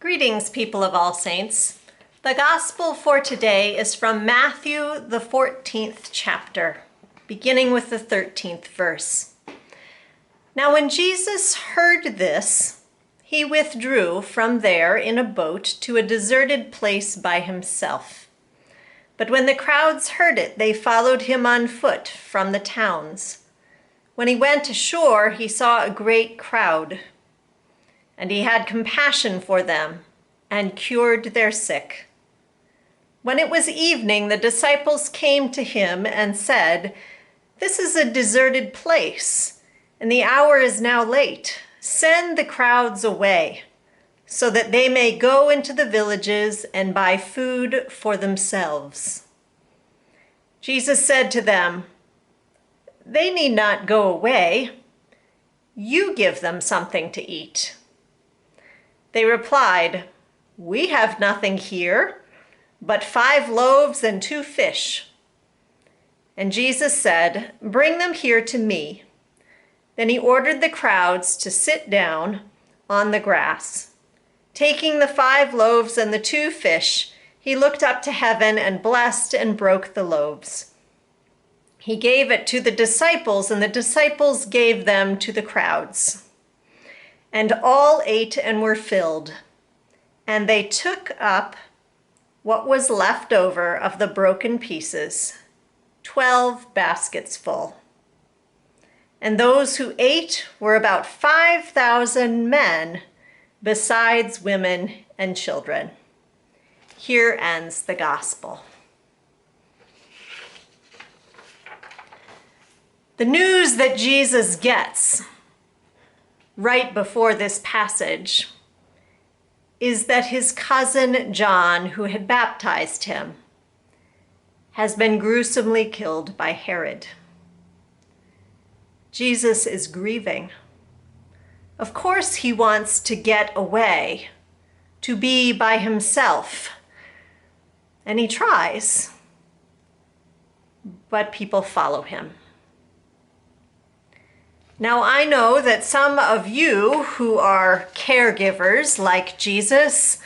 Greetings, people of All Saints. The Gospel for today is from Matthew, the 14th chapter, beginning with the 13th verse. Now when Jesus heard this, he withdrew from there in a boat to a deserted place by himself. But when the crowds heard it, they followed him on foot from the towns. When he went ashore, he saw a great crowd, and he had compassion for them and cured their sick. When it was evening, the disciples came to him and said, "This is a deserted place, and the hour is now late. Send the crowds away, so that they may go into the villages and buy food for themselves." Jesus said to them, "They need not go away. You give them something to eat." They replied, "We have nothing here but 5 loaves and 2 fish." And Jesus said, "Bring them here to me." Then he ordered the crowds to sit down on the grass. Taking the 5 loaves and the 2 fish, he looked up to heaven and blessed and broke the loaves. He gave it to the disciples, and the disciples gave them to the crowds. And all ate and were filled, and they took up what was left over of the broken pieces, 12 baskets full. And those who ate were about 5,000 men, besides women and children. Here ends the gospel. The news that Jesus gets right before this passage is that his cousin John, who had baptized him, has been gruesomely killed by Herod. Jesus is grieving. Of course, he wants to get away, to be by himself, and he tries, but people follow him. Now, I know that some of you who are caregivers like Jesus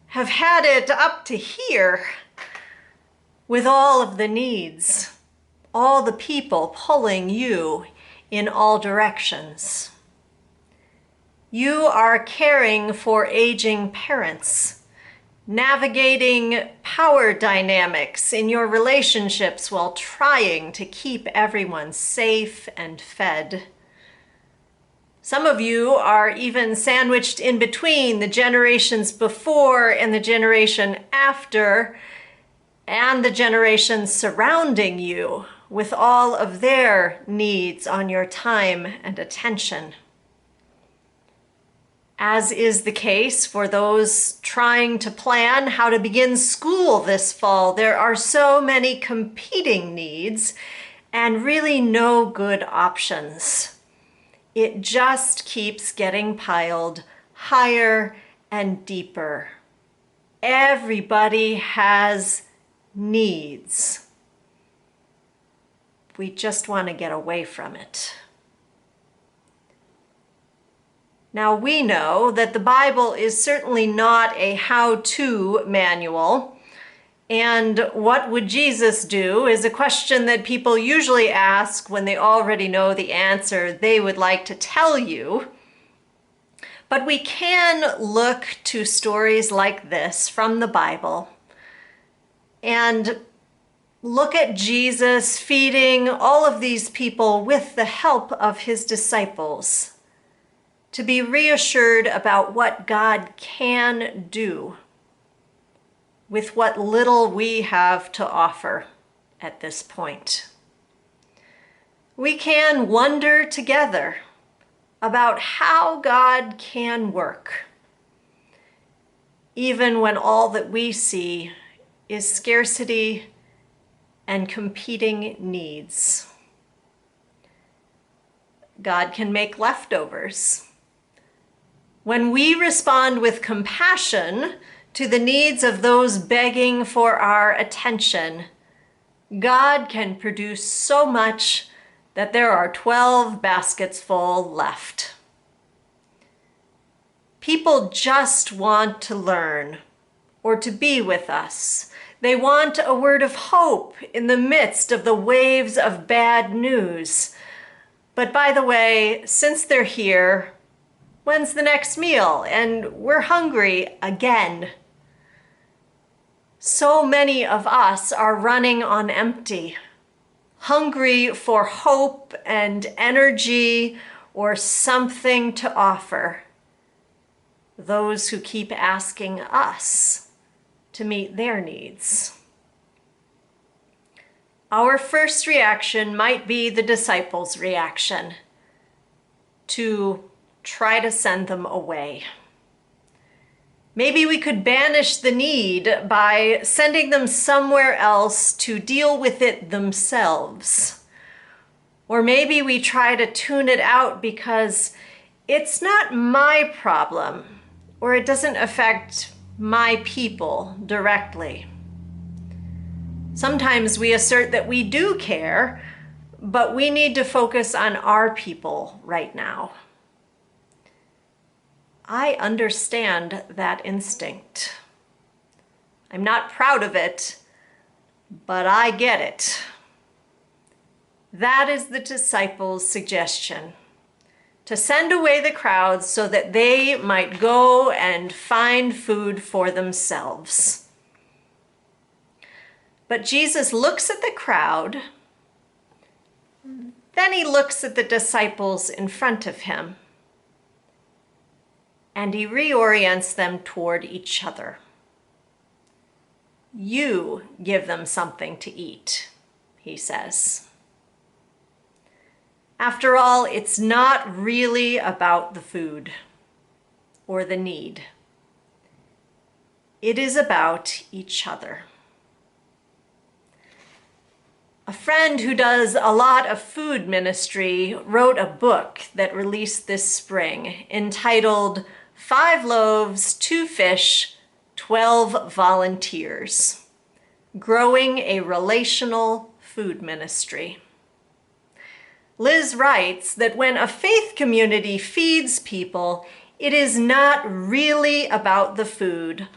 have had it up to here with all of the needs, all the people pulling you in all directions. You are caring for aging parents, navigating power dynamics in your relationships while trying to keep everyone safe and fed. Some of you are even sandwiched in between the generations before and the generation after, and the generations surrounding you with all of their needs on your time and attention. As is the case for those trying to plan how to begin school this fall, there are so many competing needs and really no good options. It just keeps getting piled higher and deeper. Everybody has needs. We just want to get away from it. Now, we know that the Bible is certainly not a how-to manual, and what would Jesus do is a question that people usually ask when they already know the answer they would like to tell you. But we can look to stories like this from the Bible and look at Jesus feeding all of these people with the help of his disciples, to be reassured about what God can do with what little we have to offer at this point. We can wonder together about how God can work, even when all that we see is scarcity and competing needs. God can make leftovers. When we respond with compassion to the needs of those begging for our attention, God can produce so much that there are 12 baskets full left. People just want to learn or to be with us. They want a word of hope in the midst of the waves of bad news. But by the way, since they're here, when's the next meal? And we're hungry again. So many of us are running on empty, hungry for hope and energy or something to offer those who keep asking us to meet their needs. Our first reaction might be the disciples' reaction, to try to send them away. Maybe we could banish the need by sending them somewhere else to deal with it themselves. Or maybe we try to tune it out because it's not my problem, or it doesn't affect my people directly. Sometimes we assert that we do care, but we need to focus on our people right now. I understand that instinct. I'm not proud of it, but I get it. That is the disciples' suggestion, to send away the crowds so that they might go and find food for themselves. But Jesus looks at the crowd, then he looks at the disciples in front of him, and he reorients them toward each other. You give them something to eat, he says. After all, it's not really about the food or the need. It is about each other. A friend who does a lot of food ministry wrote a book that released this spring entitled 5 Loaves, 2 Fish, 12 Volunteers: Growing a Relational Food Ministry. Liz writes that when a faith community feeds people, it is not really about the food,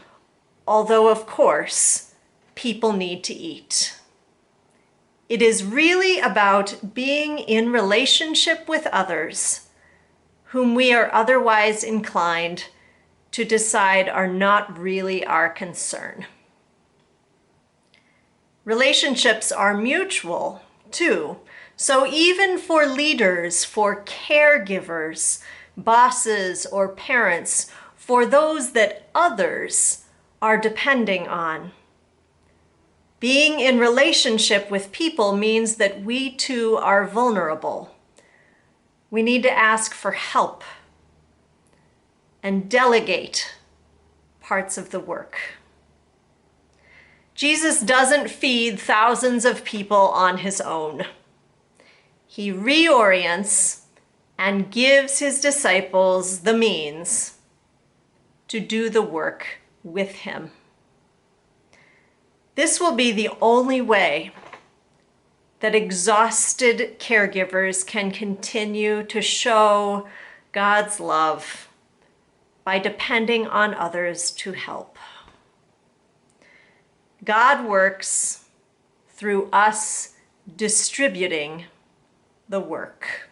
although of course, people need to eat. It is really about being in relationship with others whom we are otherwise inclined to decide are not really our concern. Relationships are mutual, too. So even for leaders, for caregivers, bosses, or parents, for those that others are depending on, being in relationship with people means that we too are vulnerable. We need to ask for help and delegate parts of the work. Jesus doesn't feed thousands of people on his own. He reorients and gives his disciples the means to do the work with him. This will be the only way that exhausted caregivers can continue to show God's love by depending on others to help. God works through us distributing the work.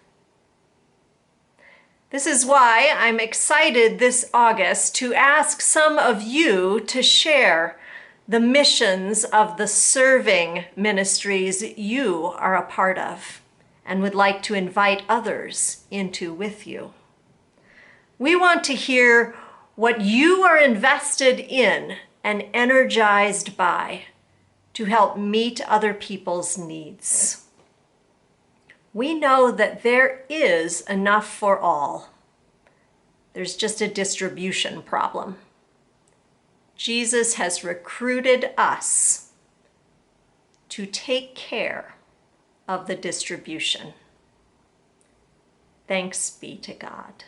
This is why I'm excited this August to ask some of you to share the missions of the serving ministries you are a part of and would like to invite others into with you. We want to hear what you are invested in and energized by to help meet other people's needs. We know that there is enough for all. There's just a distribution problem. Jesus has recruited us to take care of the distribution. Thanks be to God.